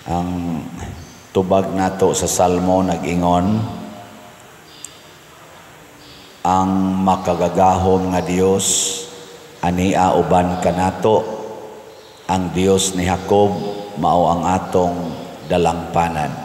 Ang tubag nato sa Salmo nag-ingon, ang makagagahom nga Dios ania uban kanato, ang Dios ni Jacob mao ang atong dalangpanan.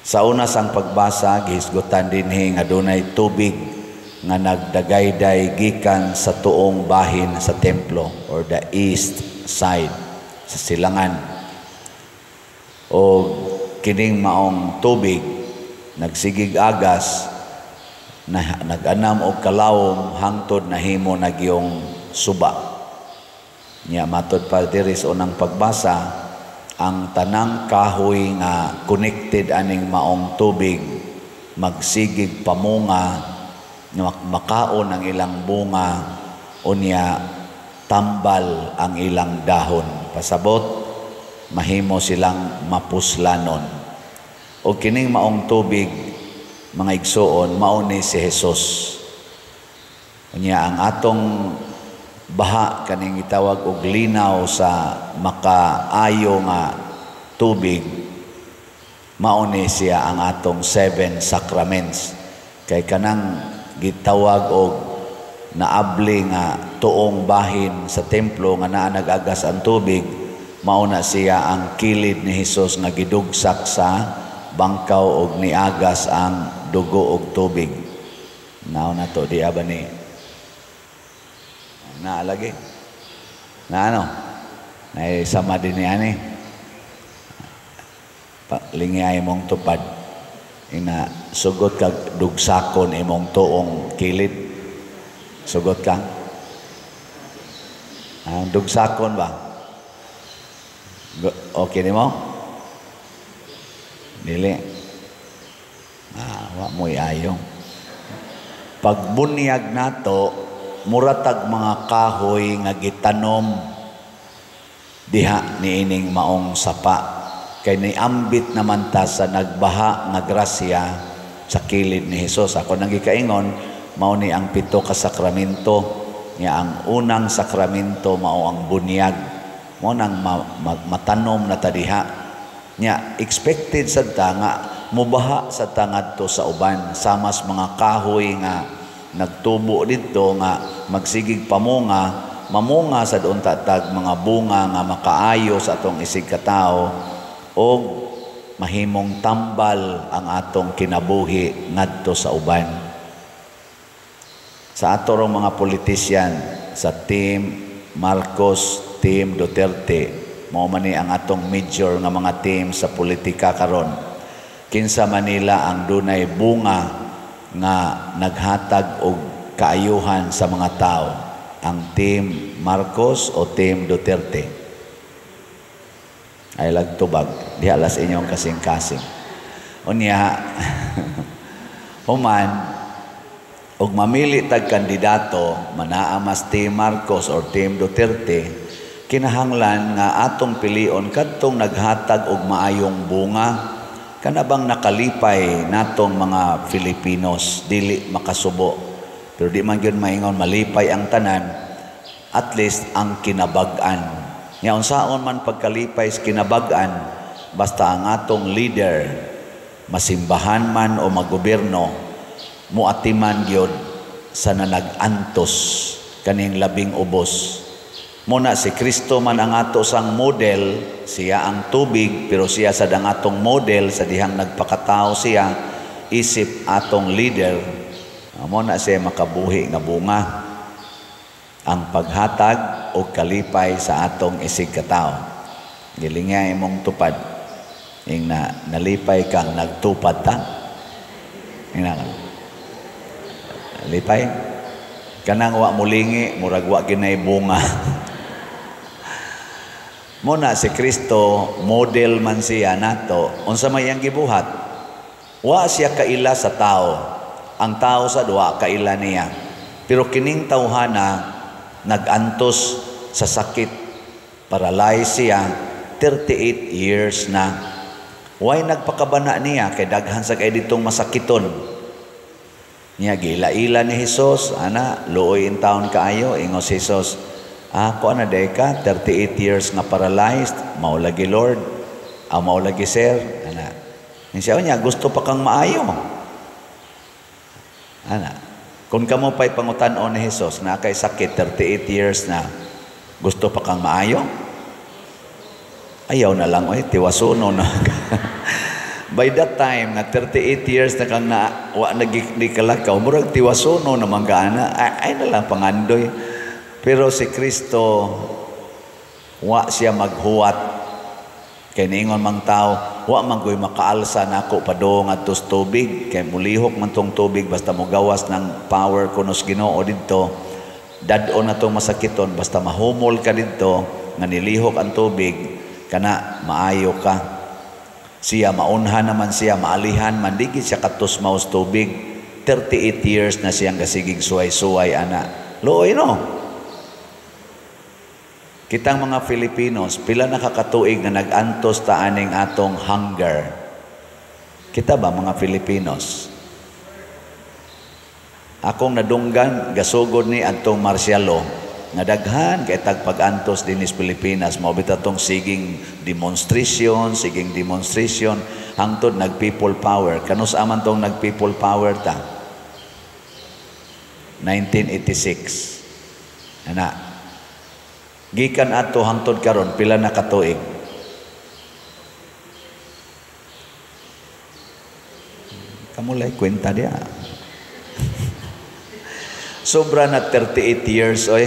Sa una sang pagbasa gihisgutan dinhi nga dunay tubig nga nagdagayday gikan sa tuong bahin sa templo or the east side sa silangan. O kining maong tubig nagsigig agas na nag-anam og kalawom hangtod nahimo nagyong suba. Nya matod pa diri sa unang pagbasa, ang tanang kahoy nga connected aning maong tubig magsigig pamunga, makaon ang ilang bunga, unya tambal ang ilang dahon. Pasabot mahimo silang mapuslanon. O kining maong tubig, mga igsoon, mao ni si Jesus. Unya ang atong baha kaning gitawag og linaw sa makaayo nga tubig, mao ni siya ang atong 7 sacraments. Kay kanang gitawag og naabli nga tuong bahin sa templo nga naa nag-agas ang tubig, mauna siya ang kilid ni Jesus nga gidugsak sa bangkaw og niagas ang dugo og tubig. Nauna to di ba ni naalagi na ano na sama din ni ani lingay mong tupad ina sugot kag dugsakon imong tuong kilid, sugot ka dugsakon ba? Okay ni mo? Dili. Wa mo'y ayong. Pagbunyag nato, muratag mga kahoy nga gitanom diha ni ining maong sapa. Kay niambit naman ta sa nagbaha nga grasya sa kilid ni Jesus. Ako nang gikaingon, mao ni ang 7 ka sakramento. Nga ang unang sakramento mao ang bunyag. Mo nang matanom na tadiha nya expected sad ta nga mubaha sa tangadto sa uban samas mga kahoy nga nagtubo didto nga magsigig pamunga, mamunga sa doon tatag mga bunga nga makaayo sa atong isig katao o mahimong tambal ang atong kinabuhi ngadto sa uban. Sa ato rong mga politisyan sa Team Marcos, Team Duterte, mao man ni ang atong major nga mga team sa politika karon. Kinsa Manila ang dunay bunga nga naghatag og kaayuhan sa mga tao, ang Team Marcos o Team Duterte? Ay lagtubag, di alas inyong kasing-kasing. Unya, human, og mamili tag kandidato, manaa mas Team Marcos or Team Duterte, kinahanglan nga atong pilion kadtong naghatag og maayong bunga, kanabang nakalipay natong mga Filipinos, dili makasubo. Pero di man gyud maingon malipay ang tanan, at least ang kinabag-an. Nya unsaon man pagkalipay sa kinabag-an, basta ang atong leader, masimbahan man o maggobyerno, muatiman gyud sa nanag-antos kaning labing ubos. Muna si Kristo man ang ato sang model, siya ang tubig, pero siya sa dang atong model sa dihang nagpakatao siya, isip atong leader. Muna siya makabuhi nga bunga, ang paghatag o kalipay sa atong isig katao. Gilingay mong tupad, yung nalipay kang nagtupad ta. Lipay, kanang wa mulingi, murag wa ginay bunga. Muna si Kristo, model man siya nato, unsa may ang gibuhat. Wa siya kaila sa tao. Ang tao sa duwa kaila niya. Pero kining tawhana nagantos sa sakit, paralyzed siya, 38 years na. Why nagpakabana niya kay daghan sa kay ditong masakiton. Niya gila-ila ni Jesus, ana, luoy in taon kaayo, ingos Jesus. Ako ana day ka, 38 years nga paralyzed, maulagi Lord. Mao lagi sir, ana. Siya niya gusto pa kang maayo. Ana. Kung kamo pa'y pangutan-on ni Jesus na kay sakit 38 years na, gusto pa kang maayo? Ayaw na lang, tiwasuno na. By that time, na 38 years na kang nagikalakaw, murag tiwasuno na manggana, ay na lang pangandoy. Pero si Kristo, wa siya maghuwat. Kaya niingon mang tao, wa man ko'y makaalsa na ako padong at tos tubig. Kaya mulihok man tong tubig, basta mo gawas ng power kunos Ginoo dito. Dadon na tong masakiton, basta mahumol ka dito, nga nilihok ang tubig, kana maayo ka. Siya, maunhan naman siya, maalihan, mandigit siya katos maus tubig. 38 years na siyang gasigig suway-suway, ana. Looy, no? Kitang mga Filipinos, pila nakakatuig na nag-antos ta aning atong hunger. Kita ba mga Filipinos? Akong nadunggan, gasugod ni atong Marcialo, nga daghan kay tag pag-antos dinis Pilipinas, maubit atong siging demonstration, hangtod nag-people power. Kanus aman tong nag-people power ta? 1986. Ana. Gikan ato hangtod karon pila na katuig. Kamulay kwenta dia. Sobra na 38 years oy.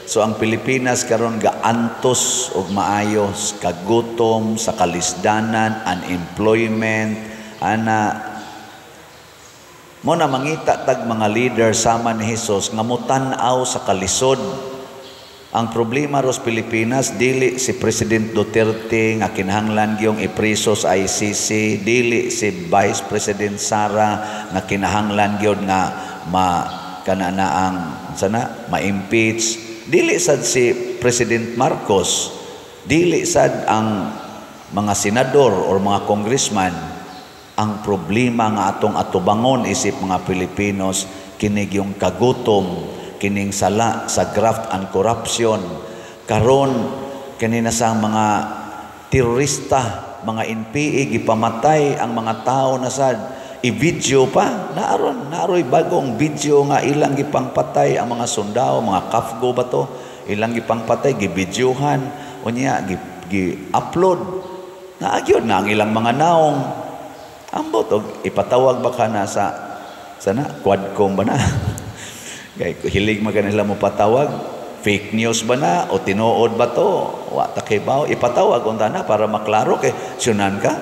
So ang Pilipinas karon gaantos og maayo sa kagutom, sa kalisdanan, unemployment, ana mo na mangita tag mga leader sama ni Jesus nga mutan-aw sa kalisod. Ang problema ros Pilipinas, dili si President Duterte nga kinahanglan gyung ipriso sa ICC, dili si Vice President Sara nga kinahanglan gyud nga ma-impeach, dili sad si President Marcos, dili sad ang mga senador or mga congressman. Ang problema nga atong atubangon isip mga Pilipinos kinig yung kagutom, kining sala sa graft and corruption. Karon kanina sa mga terorista, mga NPA gipamatay ang mga tao na sad i-video pa naaroy bagong video nga ilang gipangpatay ang mga sundao, mga kafgo ba to, ilang gipangpatay gi-videohan unya gi-upload na agyod na ang ilang mga naong ambot og ipatawag ba ka na sa sana quadcom ba na. Kaya hilig maganila mo patawag, fake news ba na o tinuod ba to? Wata kay bao, ipatawag unta na para maklaro kay sunan ka.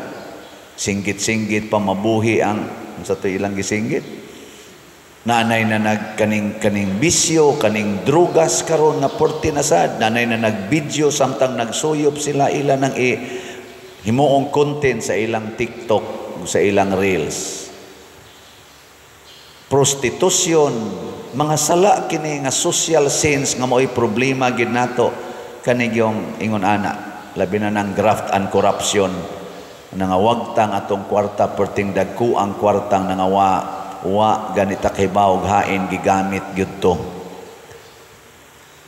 Singgit-singgit pa mabuhi ang sa to ilang gisinggit. Nanay na nagkaning bisyo, kaning drugas karon na porti na sad, nanay na nagvideo samtang nagsuyop sila ila ng himuong content sa ilang TikTok, sa ilang reels. Prostitution, mga sala kini nga social sins nga mo'y problema gid nato kanig yung ingon ana labi na ng graft and corruption nangawagtang atong kwarta perting dagku ang kwartang nangawa ganita kay bawog hain gigamit gyud to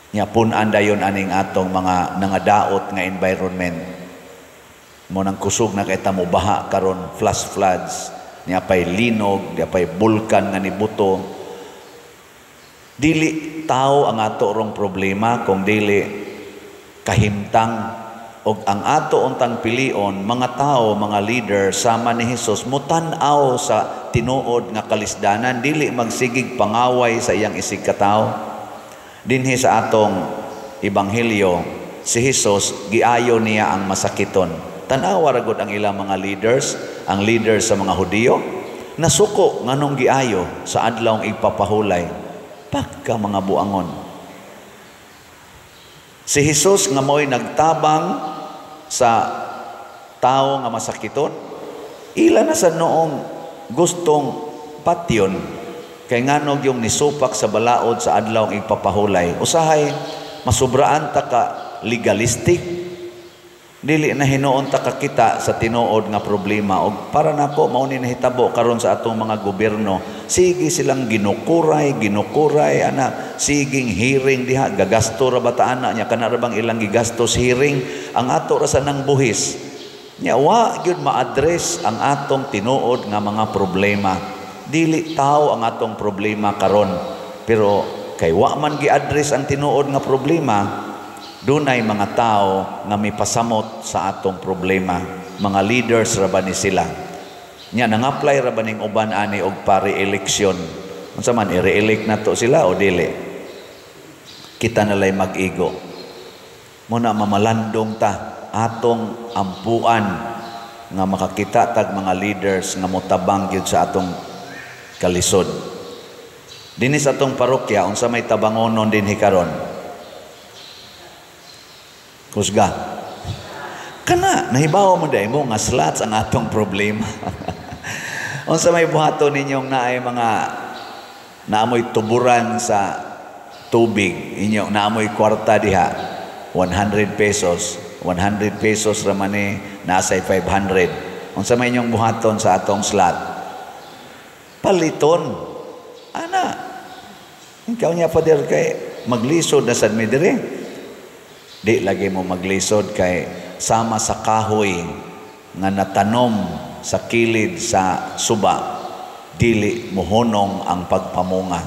nya pun-an dayon aning atong mga nangadaot nga environment mo nang kusog na kay ta mo baha karon flash floods nya pay linog nya pay bulkan nga nibuto. Dili tao ang ato rong problema kung dili kahimtang og ang ato untang pilion mga tao, mga leader sama ni Jesus mutan-aw sa tinuod nga kalisdanan, dili magsigig pangaway sa iyang isig katao. Dinhi sa atong ebanghelyo si Jesus giayo niya ang masakiton. Tan-awa ra gud ang ilang mga leaders, ang leaders sa mga Hudiyo nasuko nganong giayo sa adlawng ipapahulay. Pagka mga buangon. Si Jesus nga mo'y nagtabang sa tao nga masakiton, ila na sa noong gustong patyon, kay nganog yung nisupak sa balaod sa adlawng ipapahulay. Usahay, masubraan ta ka legalistic, dili na hinuon ta ka kita sa tinuod nga problema. O para nako mao ni nahitabo karon sa atong mga gobyerno, sige silang ginukuray ana siging hearing diha gagasto ra bata ana nya kana ra bang ilang gigastos hearing ang ato ra sa nang buhis Nya wa gyud ma-address ang atong tinuod nga mga problema. Dili tao ang atong problema karon, pero kay wa man gi-address ang tinuod nga problema, dunay mga tao nga mipasamot sa atong problema. Mga leaders ra ba ni sila? Nya nang-apply ra ba ning uban ani og pa-re-eleksyon? Unsa man i-re-elect nato sila o dili? Kita nalay mag-igo. Muna mamalandong ta atong ampuan nga makakita tag mga leaders nga motabang gyud sa atong kalisod. Dinhi sa atong parokya unsa may tabangonon dinhi karon? Kusga. Kana nahibaw mo day mo nga slots ang atong problema. Unsa may buhaton ninyong naay mga naamoy tuburan sa tubig, inyo naamoy kwarta diha 100 pesos. 100 pesos ramani nasay 500. Unsa may inyong buhaton sa atong slot? Paliton. Ana. Ikaw niya pader kay maglisod na sad mi dire. Di lagi mo maglisod kay sama sa kahoy nga natanom sa kilid sa suba, dili mohonong ang pagpamunga.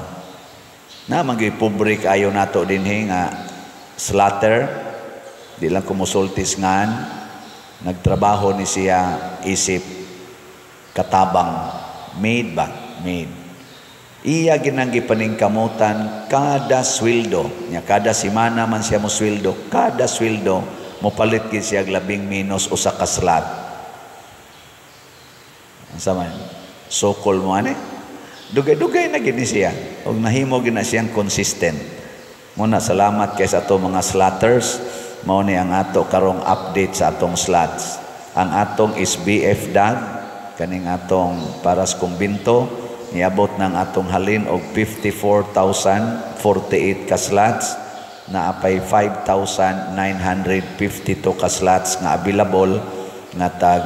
Na magipublic ayo nato dinhi nga slaughter. Di lang kumusultis ngan, nagtrabaho ni siya isip katabang, made ba? Made. Iya ginanggi paningkamutan kada sweldo, nya kada semana man siya mo sweldo, kada sweldo mo palit gid siya labing minus usa ka slot. Unsa man? Sokol mo ani? Dugay-dugay na gid ni siya og nahimo gid na siyang consistent. Muna salamat kay sa ato mga slaughters. Mao ni ang ato karong update sa atong slots. Ang atong SBF DAG kaning atong paras kumbinto niabot ng atong halin og 54,048 ka slots, na apay 5,952 ka slots nga available nga tag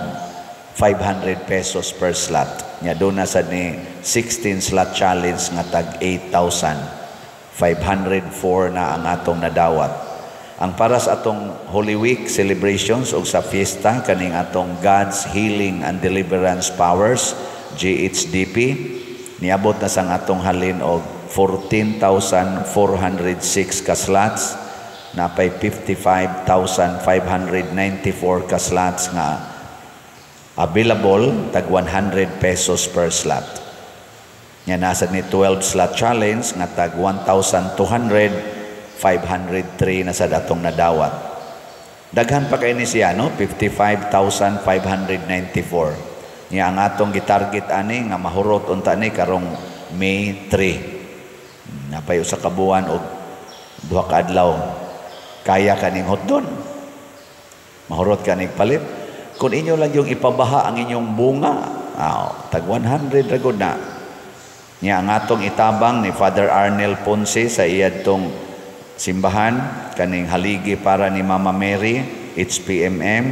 500 pesos per slot. Nya do na sad ni 16 slot challenge nga tag 8,504 na ang atong nadawat. Ang para sa atong Holy Week celebrations o sa fiesta kaning atong God's Healing and Deliverance Powers GHDP niabot na sang atong halin og 14,406 ka slots, na pay 55,594 ka slots nga available tag 100 pesos per slot. Nya nasa ni 12 slot challenge nga tag 1,200, 503 na sa datong nadawat. Daghan pa kay ni siya, no? 55,594. Niya ang atong gitarget ani nga mahurot unta ni karong May 3. Napay usa ka buwan og duha ka adlaw. Kaya kaning hotdon. Mahurot kaning palit. Kung inyo lang yung ipabaha ang inyong bunga, tag 100 ra gud na. Niya ang atong itabang ni Father Arnel Ponce sa iyadtong simbahan kaning haligi para ni Mama Mary HPMM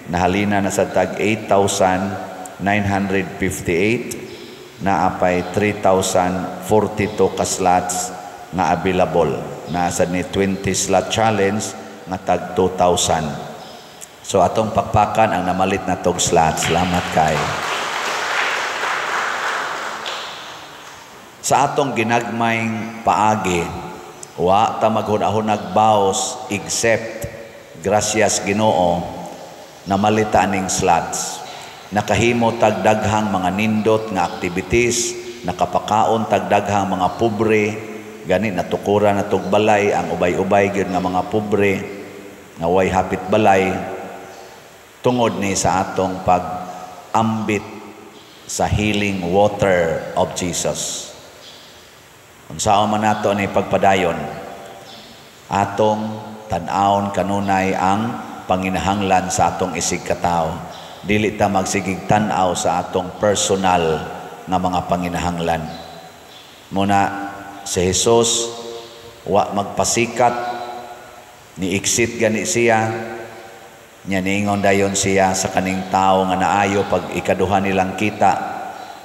na halina na sa tag 8,958, na apay 3,042 ka slots na available, na sa ni 20 slot challenge nga tag 2,000. So atong pakpakan ang namalit na tog slots. Salamat kay sa atong ginagmayng paagi. Wa ta maghunahunag baos except gracias Ginoo na malita ning slots. Nakahimo tag daghang mga nindot nga activities, nakapakaon tag daghang mga pobre, gani natukuran na tog balay ang ubay-ubay gyud nga mga pobre nga way hapit balay tungod ni sa atong pag-ambit sa healing water of Jesus. Unsaon man nato ni pagpadayon, atong tan-awon kanunay ang panginahanglan sa atong isig katao. Dili ta magsigig tan-aw sa atong personal nga mga panginahanglan. Muna si Jesus wa magpasikat, ni exit gani siya, nya niingon dayon siya sa kaning tao nga naayo pag ikaduha nilang kita,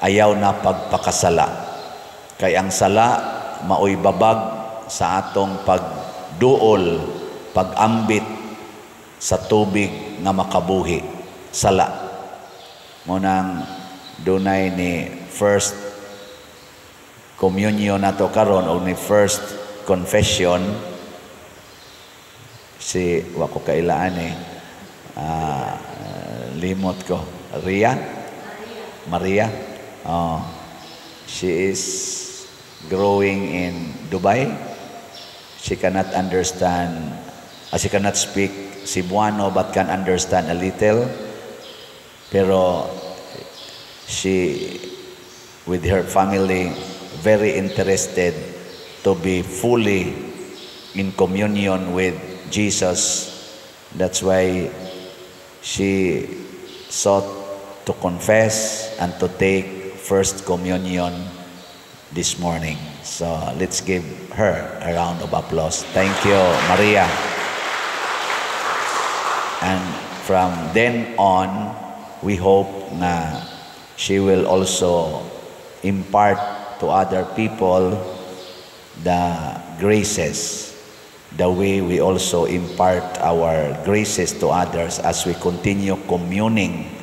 ayaw na pagpakasala. Kay ang sala maoy babag sa atong pagduol, pag-ambit sa tubig nga makabuhi. sala. Munang dunay ni first communion nato karon o ni first confession si wako kailaan limot ko Maria. She is growing in Dubai. She cannot speak Cebuano but can understand a little. Pero she, with her family, very interested to be fully in communion with Jesus. That's why she sought to confess and to take First Communion this morning. So let's give her a round of applause. Thank you, Maria. And from then on, we hope na she will also impart to other people the graces, the way we also impart our graces to others as we continue communing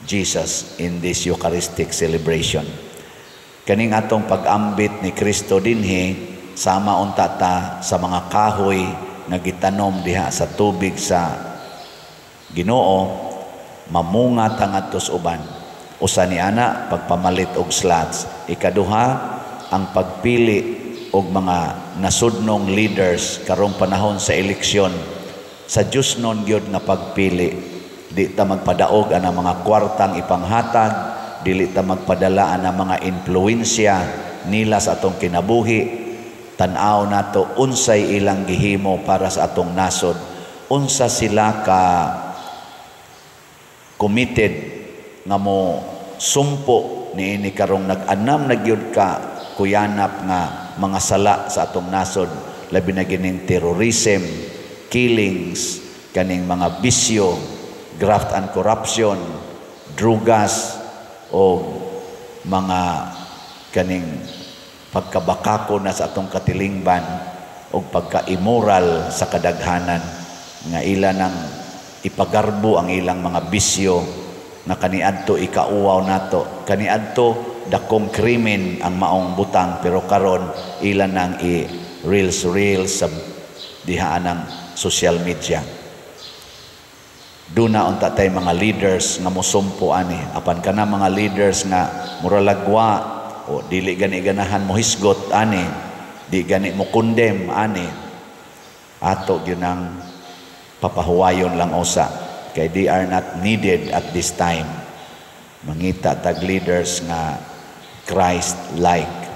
Jesus in this Eucharistic celebration. Kaning atong pag-ambit ni Kristo dinhi, sama unta ta sa mga kahoy nga gitanom diha sa tubig sa Ginoo, mamunga tangadtos uban. Usa ni ana pagpamalit og slots. Ikaduha ang pagpili og mga nasudnong leaders karong panahon sa eleksyon. Sa Dios non gyud nga pagpili. Di ta magpadaog ang mga kwartang ipanghatag, dili ta magpadala ang mga influensya nila sa atong kinabuhi. Tan-aw nato unsay ilang gihimo para sa atong nasod. Unsa sila ka committed nga mo sumpo niini karong nag-anam na gyud ka kuyanap nga mga sala sa atong nasod, labi na gining terrorism, killings, kaning mga bisyo, graft and corruption, drugas, o mga kaning pagkabakako na sa atong katilingban o pagka-immoral sa kadaghanan nga ila nang ipagarbo ang ilang mga bisyo na kaniadto ikauwaw nato, kaniadto dakong krimen ang maong butang, pero karon ila nang i-reels sa dihaan ng social media. Duna unta tay mga leaders nga mosumpo ani, apan kana mga leaders nga muralagwa o dili gani ganahan mo hisgot ani, di gani mo condemn ani, ato gyud ang papahuwayon lang usa kay they are not needed at this time. Mangita tag leaders nga Christ-like.